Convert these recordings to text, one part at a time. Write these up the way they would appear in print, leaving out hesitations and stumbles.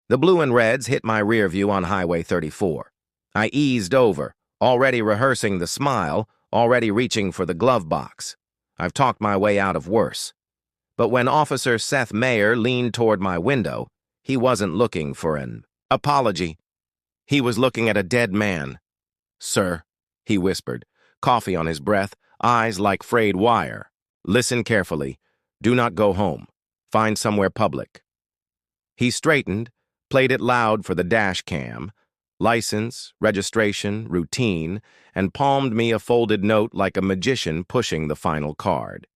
The blue and reds hit my rear view on Highway 34. I eased over, already rehearsing the smile, already reaching for the glove box. I've talked my way out of worse. But when Officer Seth Mayer leaned toward my window, he wasn't looking for an apology. He was looking at a dead man. "Sir," he whispered, coffee on his breath, eyes like frayed wire. "Listen carefully. Do not go home. Find somewhere public." He straightened, played it loud for the dash cam, license, registration, routine, and palmed me a folded note like a magician pushing the final card.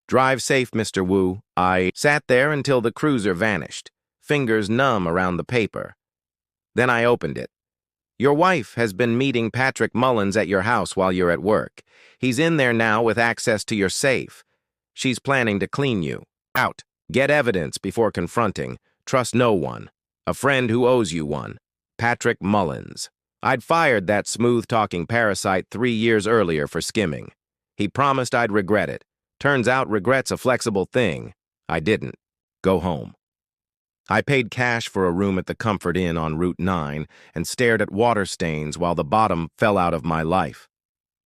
"Drive safe, Mr. Wu." I sat there until the cruiser vanished, fingers numb around the paper. Then I opened it. "Your wife has been meeting Patrick Mullins at your house while you're at work. He's in there now with access to your safe. She's planning to clean you out. Get evidence before confronting. Trust no one. A friend who owes you one. Patrick Mullins." I'd fired that smooth-talking parasite 3 years earlier for skimming. He promised I'd regret it. Turns out regret's a flexible thing. I didn't. Go home. I paid cash for a room at the Comfort Inn on Route 9 and stared at water stains while the bottom fell out of my life.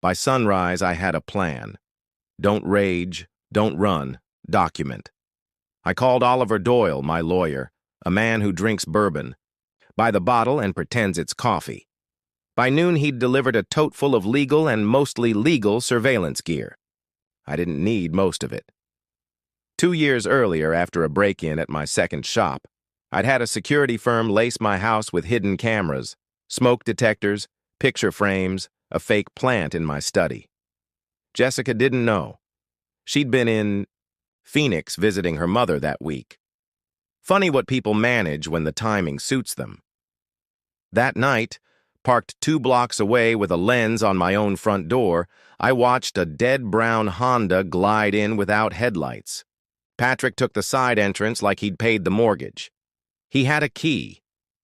By sunrise, I had a plan. Don't rage, don't run, document. I called Oliver Doyle, my lawyer, a man who drinks bourbon, by the bottle and pretends it's coffee. By noon, he'd delivered a tote full of legal and mostly legal surveillance gear. I didn't need most of it. 2 years earlier, after a break-in at my second shop, I'd had a security firm lace my house with hidden cameras, smoke detectors, picture frames, a fake plant in my study. Jessica didn't know. She'd been in Phoenix visiting her mother that week. Funny what people manage when the timing suits them. That night, parked 2 blocks away with a lens on my own front door, I watched a dead brown Honda glide in without headlights. Patrick took the side entrance like he'd paid the mortgage. He had a key.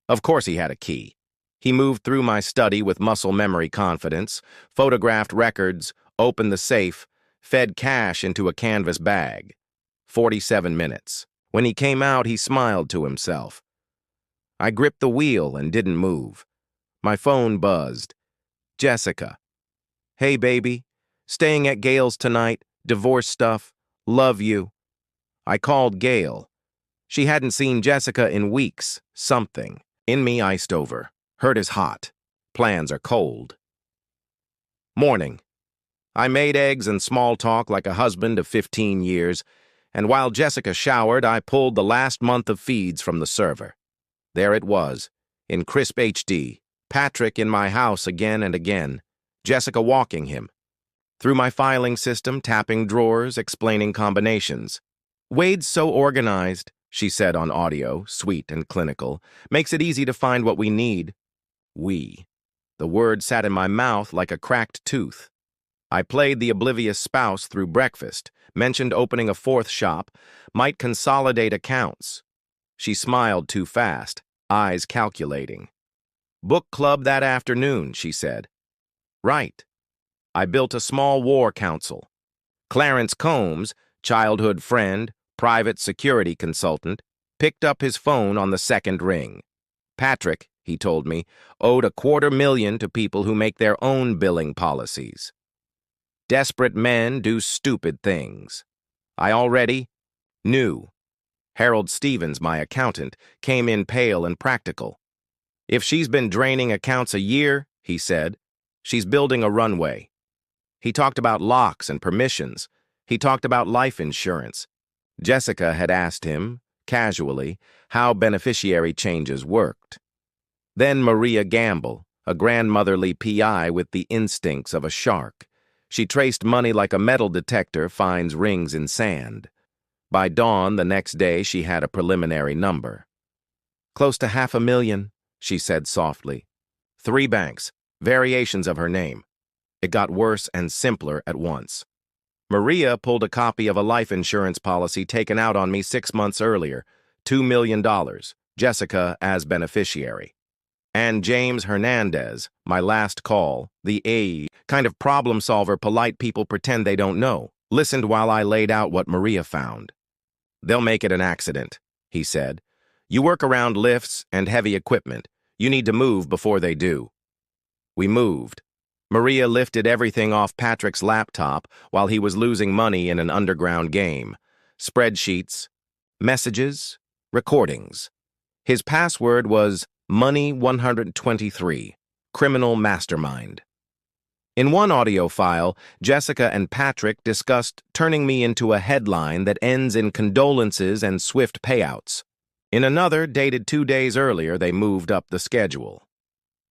Of course he had a key. He moved through my study with muscle memory confidence, photographed records, opened the safe, fed cash into a canvas bag. 47 minutes. When he came out, he smiled to himself. I gripped the wheel and didn't move. My phone buzzed. "Jessica. Hey, baby. Staying at Gail's tonight. Divorce stuff. Love you." I called Gail. She hadn't seen Jessica in weeks. Something. In me iced over. Hurt is hot. Plans are cold. Morning. I made eggs and small talk like a husband of 15 years, and while Jessica showered, I pulled the last month of feeds from the server. There it was, in crisp HD. Patrick in my house again and again. Jessica walking him. Through my filing system, tapping drawers, explaining combinations. "Wade's so organized," she said on audio, sweet and clinical. "Makes it easy to find what we need." We. The word sat in my mouth like a cracked tooth. I played the oblivious spouse through breakfast, mentioned opening a 4th shop, might consolidate accounts. She smiled too fast, eyes calculating. "Book club that afternoon," she said. Right. I built a small war council. Clarence Combs, childhood friend, private security consultant, picked up his phone on the second ring. Patrick, he told me, owed $250,000 to people who make their own billing policies. Desperate men do stupid things. I already knew. Harold Stevens, my accountant, came in pale and practical. "If she's been draining accounts a year," he said, "she's building a runway." He talked about locks and permissions. He talked about life insurance. Jessica had asked him, casually, how beneficiary changes worked. Then Maria Gamble, a grandmotherly PI with the instincts of a shark. She traced money like a metal detector finds rings in sand. By dawn the next day, she had a preliminary number. "Close to $500,000, she said softly. 3 banks, variations of her name. It got worse and simpler at once. Maria pulled a copy of a life insurance policy taken out on me 6 months earlier, $2 million, Jessica as beneficiary. And James Hernandez, my last call, the kind of problem solver polite people pretend they don't know, listened while I laid out what Maria found. "They'll make it an accident," he said. You work around lifts and heavy equipment. You need to move before they do. We moved. Maria lifted everything off Patrick's laptop while he was losing money in an underground game. Spreadsheets, messages, recordings. His password was Money123, criminal mastermind. In one audio file, Jessica and Patrick discussed turning me into a headline that ends in condolences and swift payouts. In another, dated 2 days earlier, they moved up the schedule.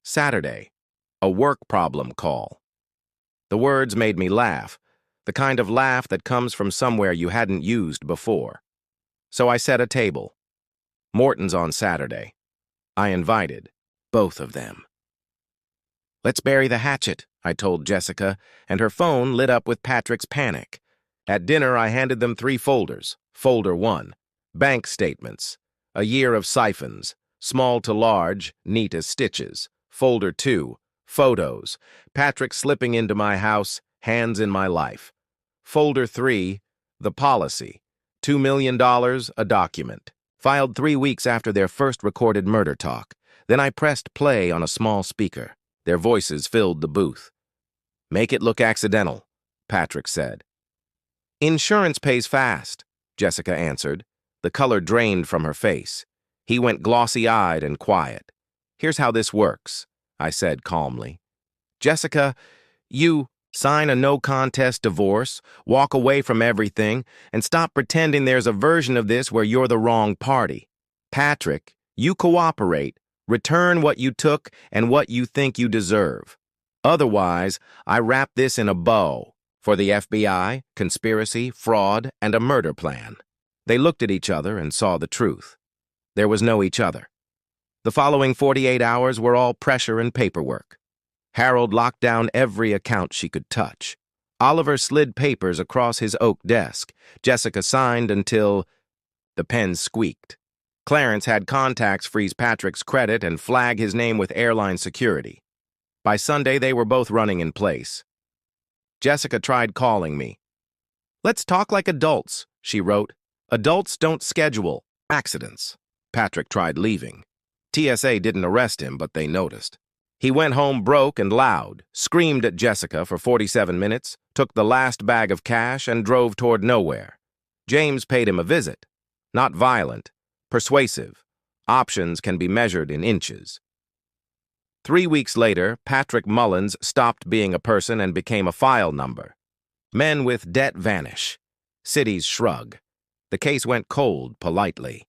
Saturday, a work problem call. The words made me laugh, the kind of laugh that comes from somewhere you hadn't used before. So I set a table. Morton's on Saturday. I invited both of them. Let's bury the hatchet, I told Jessica, and her phone lit up with Patrick's panic. At dinner, I handed them 3 folders. Folder 1, bank statements, a year of siphons, small to large, neat as stitches. Folder 2, photos, Patrick slipping into my house, hands in my life. Folder 3, the policy, $2 million, a document. Filed 3 weeks after their first recorded murder talk. Then I pressed play on a small speaker. Their voices filled the booth. Make it look accidental, Patrick said. Insurance pays fast, Jessica answered. The color drained from her face. He went glossy-eyed and quiet. Here's how this works, I said calmly. Jessica, you sign a no-contest divorce, walk away from everything, and stop pretending there's a version of this where you're the wrong party. Patrick, you cooperate, return what you took and what you think you deserve. Otherwise, I wrap this in a bow for the FBI, conspiracy, fraud, and a murder plan. They looked at each other and saw the truth. There was no each other. The following 48 hours were all pressure and paperwork. Harold locked down every account she could touch. Oliver slid papers across his oak desk. Jessica signed until the pen squeaked. Clarence had contacts freeze Patrick's credit and flag his name with airline security. By Sunday, they were both running in place. Jessica tried calling me. Let's talk like adults, she wrote. Adults don't schedule accidents. Patrick tried leaving. TSA didn't arrest him, but they noticed. He went home broke and loud, screamed at Jessica for 47 minutes, took the last bag of cash, and drove toward nowhere. James paid him a visit. Not violent, persuasive. Options can be measured in inches. 3 weeks later, Patrick Mullins stopped being a person and became a file number. Men with debt vanish. Cities shrug. The case went cold politely.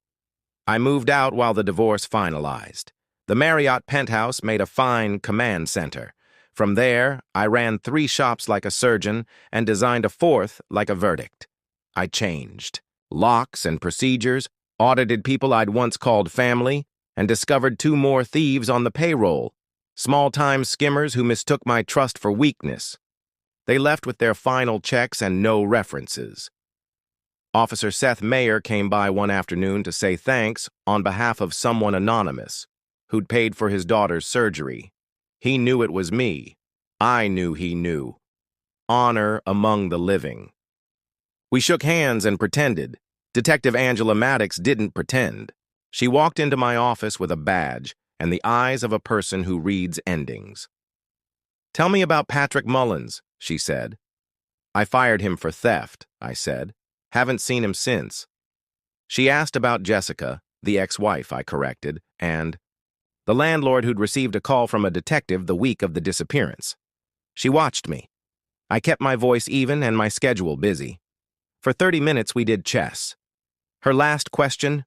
I moved out while the divorce finalized. The Marriott penthouse made a fine command center. From there, I ran 3 shops like a surgeon and designed a 4th like a verdict. I changed locks and procedures, audited people I'd once called family, and discovered 2 more thieves on the payroll, small-time skimmers who mistook my trust for weakness. They left with their final checks and no references. Officer Seth Mayer came by one afternoon to say thanks on behalf of someone anonymous who'd paid for his daughter's surgery. He knew it was me. I knew he knew. Honor among the living. We shook hands and pretended. Detective Angela Maddox didn't pretend. She walked into my office with a badge and the eyes of a person who reads endings. Tell me about Patrick Mullins, she said. I fired him for theft, I said. Haven't seen him since. She asked about Jessica, the ex-wife, I corrected, and the landlord who'd received a call from a detective the week of the disappearance. She watched me. I kept my voice even and my schedule busy. For 30 minutes, we did chess. Her last question,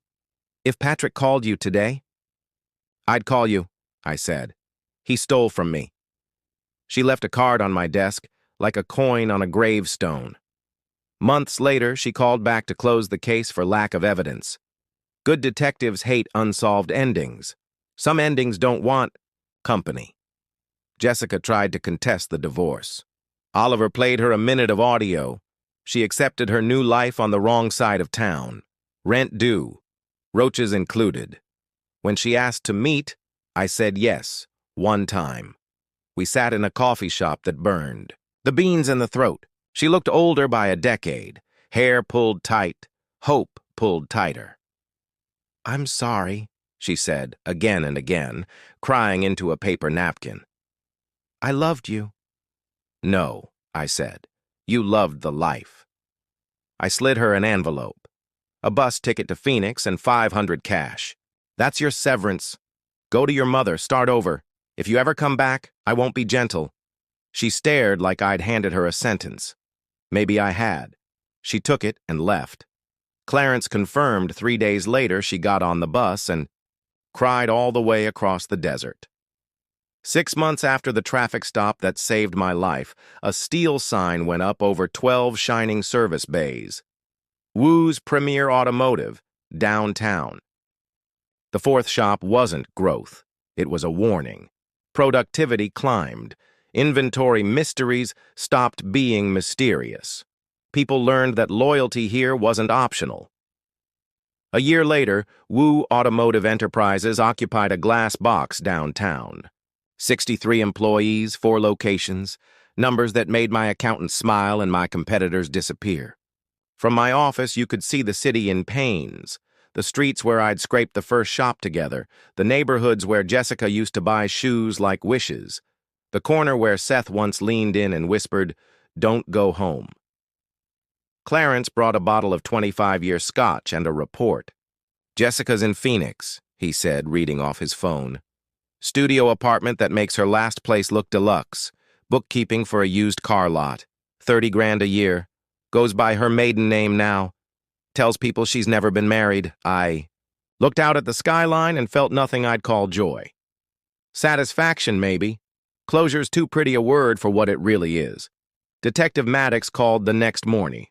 if Patrick called you today? I'd call you, I said. He stole from me. She left a card on my desk, like a coin on a gravestone. Months later, she called back to close the case for lack of evidence. Good detectives hate unsolved endings. Some endings don't want company. Jessica tried to contest the divorce. Oliver played her a minute of audio. She accepted her new life on the wrong side of town. Rent due. Roaches included. When she asked to meet, I said yes, one time. We sat in a coffee shop that burned. The beans in the throat. She looked older by a decade. Hair pulled tight. Hope pulled tighter. I'm sorry, she said again and again, crying into a paper napkin. I loved you. No, I said. You loved the life. I slid her an envelope. A bus ticket to Phoenix and 500 cash. That's your severance. Go to your mother, start over. If you ever come back, I won't be gentle. She stared like I'd handed her a sentence. Maybe I had. She took it and left. Clarence confirmed 3 days later she got on the bus and cried all the way across the desert. 6 months after the traffic stop that saved my life, a steel sign went up over 12 shining service bays. Wu's Premier Automotive, downtown. The fourth shop wasn't growth. It was a warning. Productivity climbed. Inventory mysteries stopped being mysterious. People learned that loyalty here wasn't optional. A year later, Wu Automotive Enterprises occupied a glass box downtown. 63 employees, 4 locations, numbers that made my accountant smile and my competitors disappear. From my office, you could see the city in pains, the streets where I'd scraped the first shop together, the neighborhoods where Jessica used to buy shoes like wishes, the corner where Seth once leaned in and whispered, "Don't go home." Clarence brought a bottle of 25-year scotch and a report. Jessica's in Phoenix, he said, reading off his phone. Studio apartment that makes her last place look deluxe. Bookkeeping for a used car lot. 30 grand a year. Goes by her maiden name now. Tells people she's never been married. I looked out at the skyline and felt nothing I'd call joy. Satisfaction, maybe. Closure's too pretty a word for what it really is. Detective Maddox called the next morning.